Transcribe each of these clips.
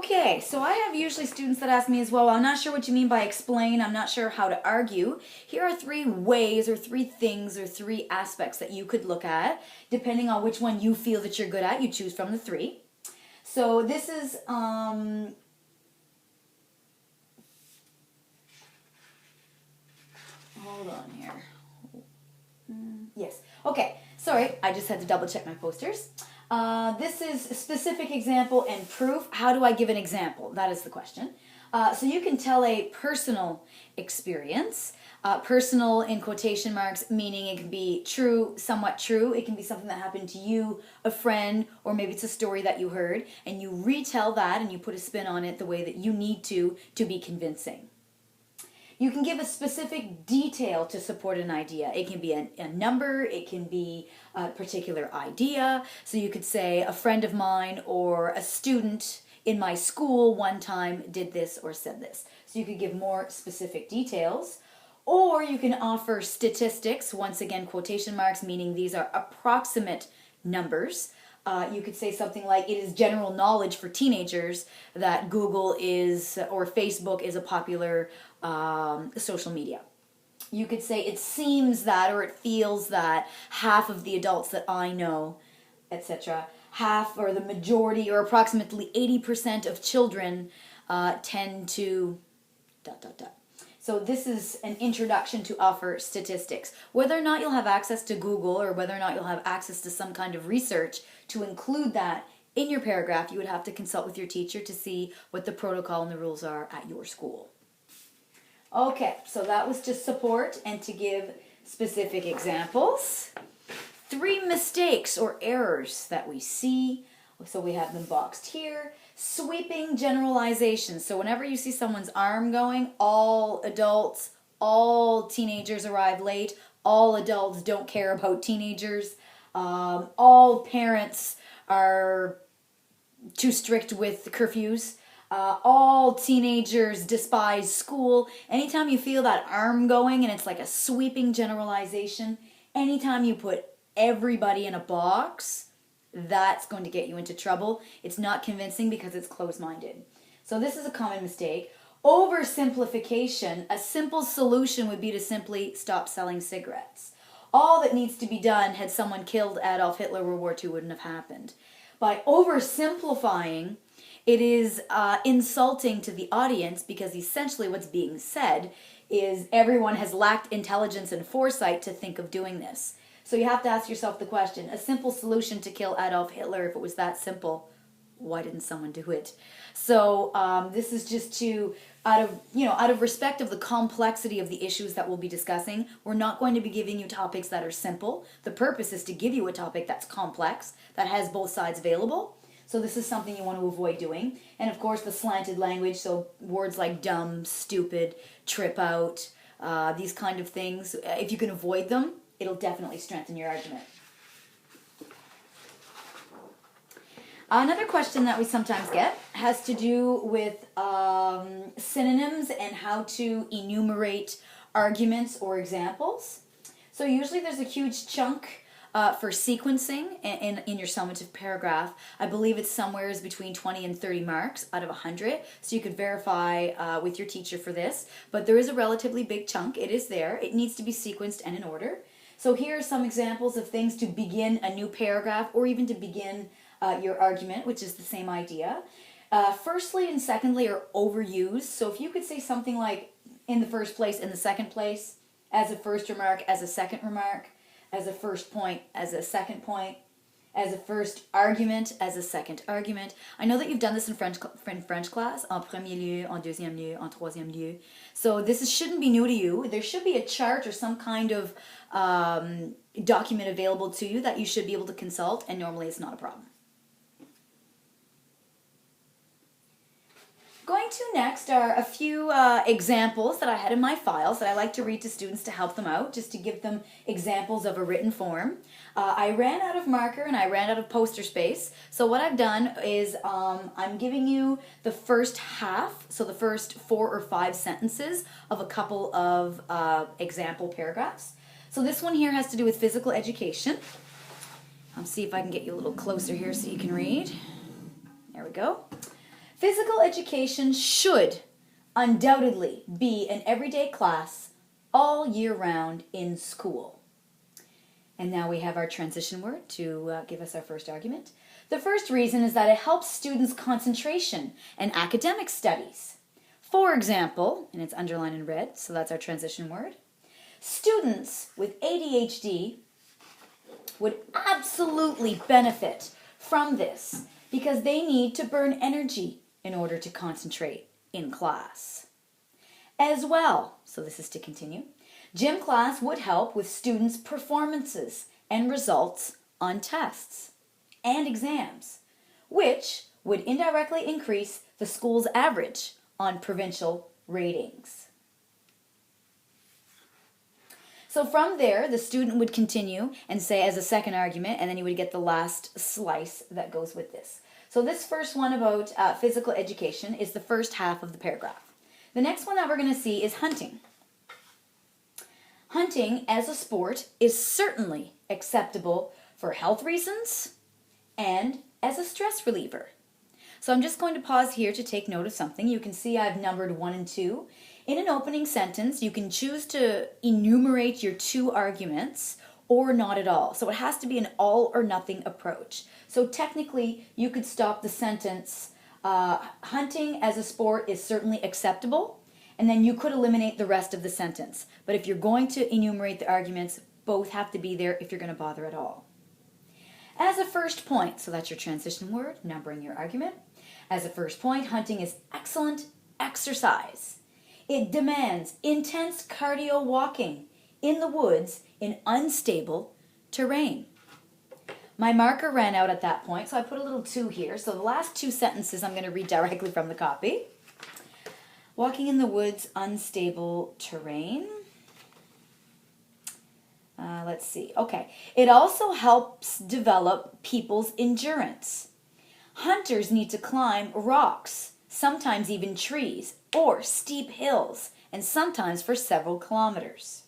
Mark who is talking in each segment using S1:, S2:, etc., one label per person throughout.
S1: Okay, so I have usually students that ask me as well, I'm not sure what you mean by explain, I'm not sure how to argue. Here are three ways or three things or three aspects that you could look at. Depending on which one you feel that you're good at, you choose from the three. So this is, hold on here. Yes, okay, sorry, I just had to double check my posters. This is a specific example and proof. How do I give an example? That is the question. So you can tell a personal experience. Personal in quotation marks, meaning it can be true, somewhat true. It can be something that happened to you, a friend, or maybe it's a story that you heard, and you retell that and you put a spin on it the way that you need to be convincing. You can give a specific detail to support an idea. It can be a number, it can be a particular idea. So you could say a friend of mine or a student in my school one time did this or said this. So you could give more specific details. Or you can offer statistics, once again quotation marks, meaning these are approximate numbers. You could say something like, it is general knowledge for teenagers that Google is, or Facebook is a popular social media. You could say, it seems that, or it feels that half of the adults that I know, etc., half or the majority or approximately 80% of children tend to ... So this is an introduction to offer statistics. Whether or not you'll have access to Google or whether or not you'll have access to some kind of research to include that in your paragraph, you would have to consult with your teacher to see what the protocol and the rules are at your school. Okay, so that was to support and to give specific examples. 3 mistakes or errors that we see. So we have them boxed here. Sweeping generalizations. So whenever you see someone's arm going, all adults, all teenagers arrive late, all adults don't care about teenagers, all parents are too strict with curfews, all teenagers despise school. Anytime you feel that arm going and it's like a sweeping generalization, anytime you put everybody in a box, that's going to get you into trouble. It's not convincing because it's closed-minded. So this is a common mistake. Oversimplification, a simple solution would be to simply stop selling cigarettes. All that needs to be done, had someone killed Adolf Hitler, World War II wouldn't have happened. By oversimplifying, it is insulting to the audience because essentially what's being said is everyone has lacked intelligence and foresight to think of doing this. So you have to ask yourself the question, a simple solution to kill Adolf Hitler, if it was that simple, why didn't someone do it? So this is just to, out of respect of the complexity of the issues that we'll be discussing, we're not going to be giving you topics that are simple. The purpose is to give you a topic that's complex, that has both sides available. So this is something you want to avoid doing. And of course the slanted language, so words like dumb, stupid, trip out, these kind of things, if you can avoid them, it'll definitely strengthen your argument. Another question that we sometimes get has to do with synonyms and how to enumerate arguments or examples. So usually there's a huge chunk for sequencing in your summative paragraph. I believe it's somewhere between 20 and 30 marks out of 100, so you could verify with your teacher for this. But there is a relatively big chunk. It is there. It needs to be sequenced and in order. So here are some examples of things to begin a new paragraph or even to begin your argument, which is the same idea. Firstly and secondly are overused. So if you could say something like in the first place, in the second place, as a first remark, as a second remark, as a first point, as a second point, as a first argument, as a second argument. I know that you've done this in French class, en premier lieu, en deuxième lieu, en troisième lieu. So this shouldn't be new to you. There should be a chart or some kind of document available to you that you should be able to consult, and normally it's not a problem. Going to next are a few examples that I had in my files that I like to read to students to help them out, just to give them examples of a written form. I ran out of marker and I ran out of poster space, so what I've done is I'm giving you the first half, so the first 4 or 5 sentences of a couple of example paragraphs. So this one here has to do with physical education. I'll see if I can get you a little closer here so you can read. There we go. Physical education should undoubtedly be an everyday class all year round in school. And now we have our transition word to give us our first argument. The first reason is that it helps students' concentration and academic studies. For example, and it's underlined in red, so that's our transition word, students with ADHD would absolutely benefit from this because they need to burn energy in order to concentrate in class. As well, so this is to continue, gym class would help with students' performances and results on tests and exams, which would indirectly increase the school's average on provincial ratings. So from there, the student would continue and say as a second argument, and then you would get the last slice that goes with this. So this first one about physical education is the first half of the paragraph. The next one that we're going to see is hunting. Hunting as a sport is certainly acceptable for health reasons and as a stress reliever. So I'm just going to pause here to take note of something. You can see I've numbered 1 and 2. In an opening sentence, you can choose to enumerate your 2 arguments or not at all. So it has to be an all or nothing approach. So technically, you could stop the sentence, hunting as a sport is certainly acceptable, and then you could eliminate the rest of the sentence. But if you're going to enumerate the arguments, both have to be there if you're going to bother at all. As a first point, so that's your transition word, numbering your argument. As a first point, hunting is excellent exercise. It demands intense cardio walking in the woods in unstable terrain. My marker ran out at that point, so I put a little 2 here. So the last 2 sentences I'm going to read directly from the copy. Walking in the woods, unstable terrain. Let's see. Okay. It also helps develop people's endurance. Hunters need to climb rocks, sometimes even trees, or steep hills, and sometimes for several kilometers.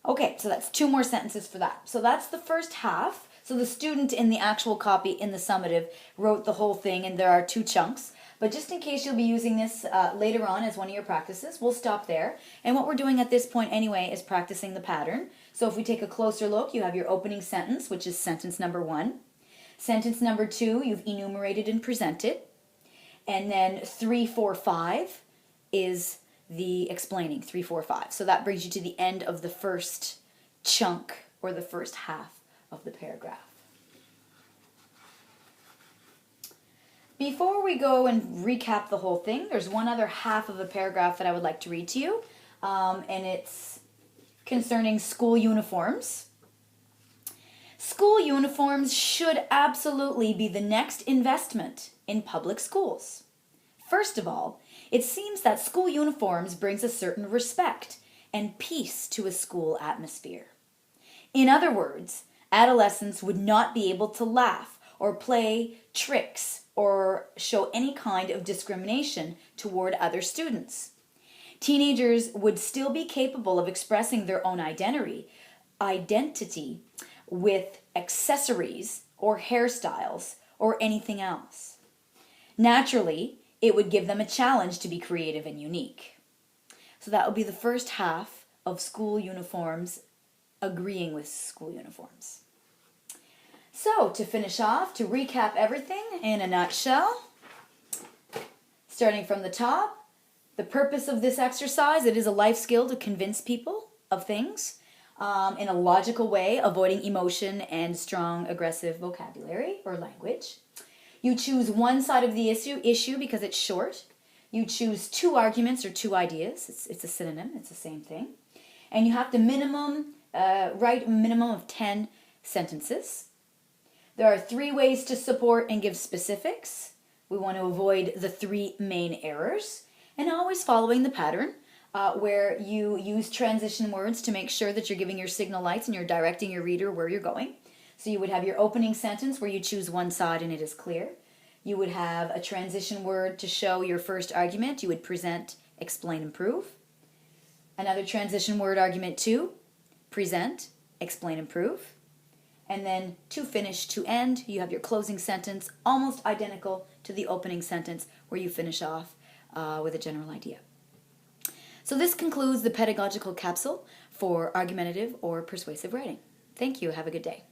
S1: Okay, so that's 2 more sentences for that. So that's the first half. So the student in the actual copy in the summative wrote the whole thing, and there are 2 chunks. But just in case you'll be using this later on as one of your practices, we'll stop there. And what we're doing at this point anyway is practicing the pattern. So if we take a closer look, you have your opening sentence, which is sentence number 1. Sentence number 2, you've enumerated and presented. And then 3, 4, 5 is the explaining, 3, 4, 5. So that brings you to the end of the first chunk or the first half of the paragraph. Before we go and recap the whole thing, there's one other half of the paragraph that I would like to read to you, and it's concerning school uniforms. School uniforms should absolutely be the next investment in public schools. First of all, it seems that school uniforms brings a certain respect and peace to a school atmosphere. In other words, adolescents would not be able to laugh or play tricks or show any kind of discrimination toward other students. Teenagers would still be capable of expressing their own identity with accessories or hairstyles or anything else. Naturally, it would give them a challenge to be creative and unique. So that would be the first half of school uniforms, agreeing with school uniforms. So, to finish off, to recap everything in a nutshell, starting from the top, the purpose of this exercise, it is a life skill to convince people of things in a logical way, avoiding emotion and strong, aggressive vocabulary or language. You choose one side of the issue because it's short. You choose 2 arguments or 2 ideas. It's a synonym. It's the same thing. And you have to write a minimum of 10 sentences. There are 3 ways to support and give specifics. We want to avoid the 3 main errors, and always following the pattern where you use transition words to make sure that you're giving your signal lights and you're directing your reader where you're going. So you would have your opening sentence where you choose one side and it is clear. You would have a transition word to show your first argument. You would present, explain, and prove. Another transition word, argument 2, present, explain, and prove. And then to finish, to end, you have your closing sentence, almost identical to the opening sentence where you finish off with a general idea. So this concludes the pedagogical capsule for argumentative or persuasive writing. Thank you. Have a good day.